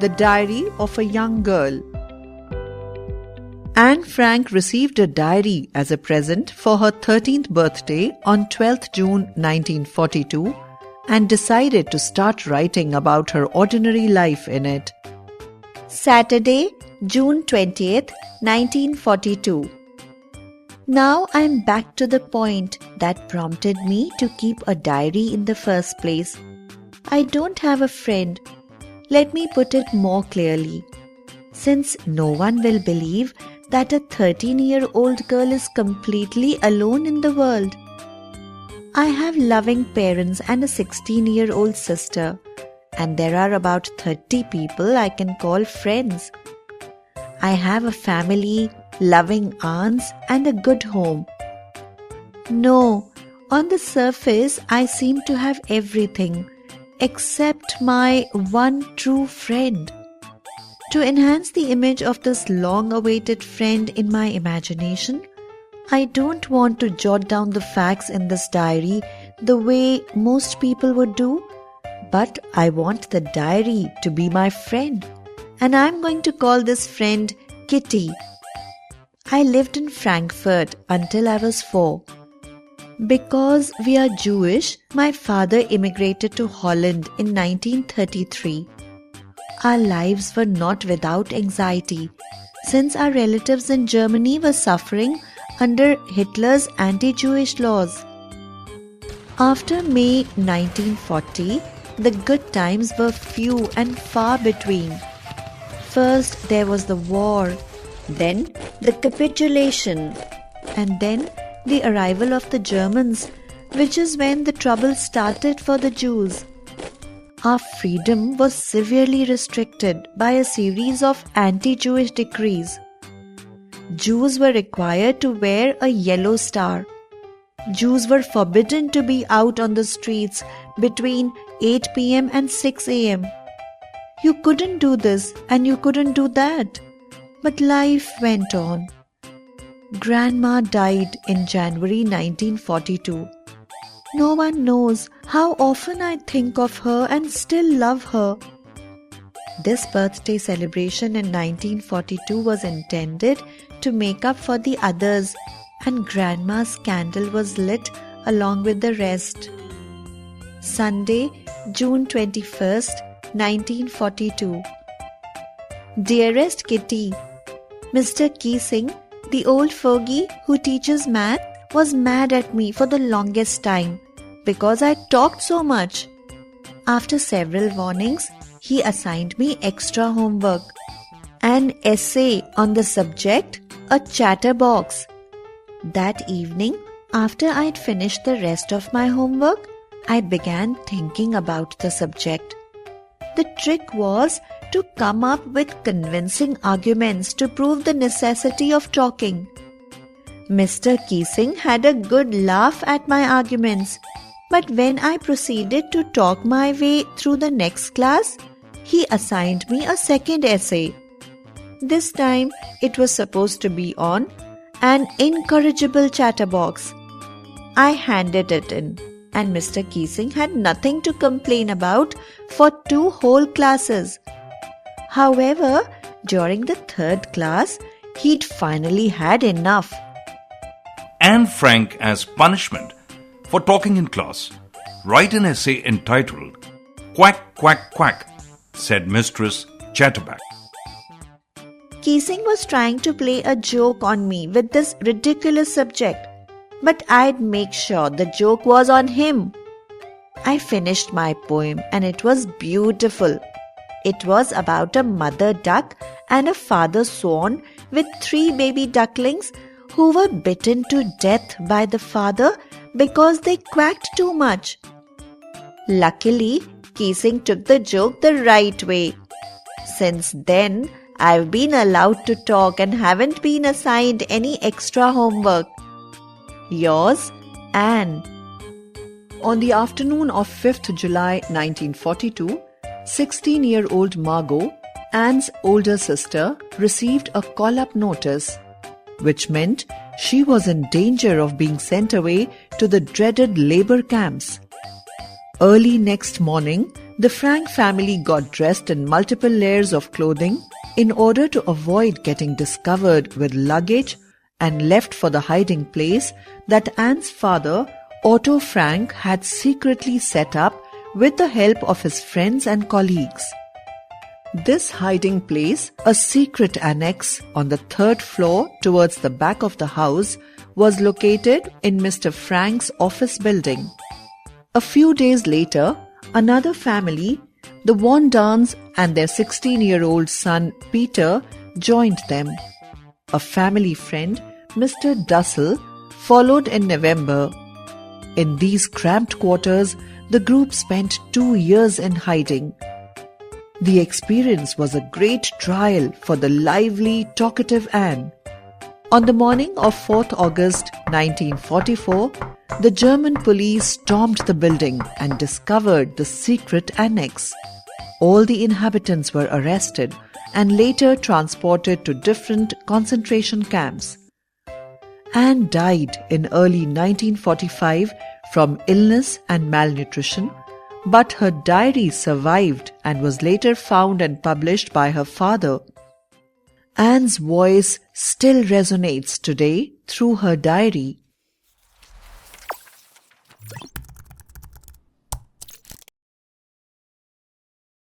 The Diary of a Young Girl. Anne Frank received a diary as a present for her 13th birthday on 12th June 1942 and decided to start writing about her ordinary life in it. Saturday, June 20th, 1942. Now I'm back to the point that prompted me to keep a diary in the first place. I don't have a friend. Let me put it more clearly. Since no one will believe that a 13-year-old girl is completely alone in the world. I have loving parents and a 16-year-old sister, and there are about 30 people I can call friends. I have a family, loving aunts, and a good home. No, on the surface I seem to have everything except my one true friend. To enhance the image of this long-awaited friend in my imagination, I don't want to jot down the facts in this diary the way most people would do, but I want the diary to be my friend, and I'm going to call this friend Kitty. I lived in Frankfurt until I was 4. Because we are Jewish, my father immigrated to Holland in 1933. Our lives were not without anxiety, since our relatives in Germany were suffering under Hitler's anti-Jewish laws. After May 1940, the good times were few and far between. First there was the war, then the capitulation, and then the arrival of the Germans, which is when the trouble started for the Jews. Our freedom was severely restricted by a series of anti-Jewish decrees. Jews were required to wear a yellow star. Jews were forbidden to be out on the streets between 8 p.m. and 6 a.m. You couldn't do this and you couldn't do that. But life went on. Grandma died in January 1942. No one knows how often I think of her and still love her. This birthday celebration in 1942 was intended to make up for the others, and Grandma's candle was lit along with the rest. Sunday, June 21st, 1942. Dearest Kitty, Mr. Keesing, the old fogey who teaches math, was mad at me for the longest time because I talked so much. After several warnings, he assigned me extra homework. An essay on the subject, a chatterbox. That evening, after I'd finished the rest of my homework, I began thinking about the subject. The trick was to come up with convincing arguments to prove the necessity of talking. Mr. Keesing had a good laugh at my arguments, but when I proceeded to talk my way through the next class, he assigned me a second essay. This time it was supposed to be on an incorrigible chatterbox. I handed it in, and Mr. Keesing had nothing to complain about for 2 whole classes. However, during the 3rd class, he'd finally had enough. Anne Frank, as punishment for talking in class, write an essay entitled "Quack, Quack, Quack," said Mistress Chatterback. Keesing was trying to play a joke on me with this ridiculous subject, but I'd make sure the joke was on him. I finished my poem and it was beautiful. It was about a mother duck and a father swan with 3 baby ducklings who were bitten to death by the father because they quacked too much. Luckily, Keesing took the joke the right way. Since then, I've been allowed to talk and haven't been assigned any extra homework. Yours, Anne. On the afternoon of 5th July 1942, 16-year-old Margot, Anne's older sister, received a call-up notice, which meant she was in danger of being sent away to the dreaded labor camps. Early next morning, The Frank family got dressed in multiple layers of clothing in order to avoid getting discovered with luggage and left for the hiding place that Anne's father, Otto Frank, had secretly set up with the help of his friends and colleagues. This hiding place, a secret annex on the 3rd floor towards the back of the house, was located in Mr. Frank's office building. A few days later, another family, the Von Dahns and their 16-year-old son Peter, joined them. A family friend, Mr. Dussel, followed in November. In these cramped quarters, the group spent 2 years in hiding. The experience was a great trial for the lively, talkative Anne. On the morning of 4th August 1944, the German police stormed the building and discovered the secret annex. All the inhabitants were arrested and later transported to different concentration camps. Anne died in early 1945 from illness and malnutrition, but her diary survived and was later found and published by her father. Anne's voice still resonates today through her diary.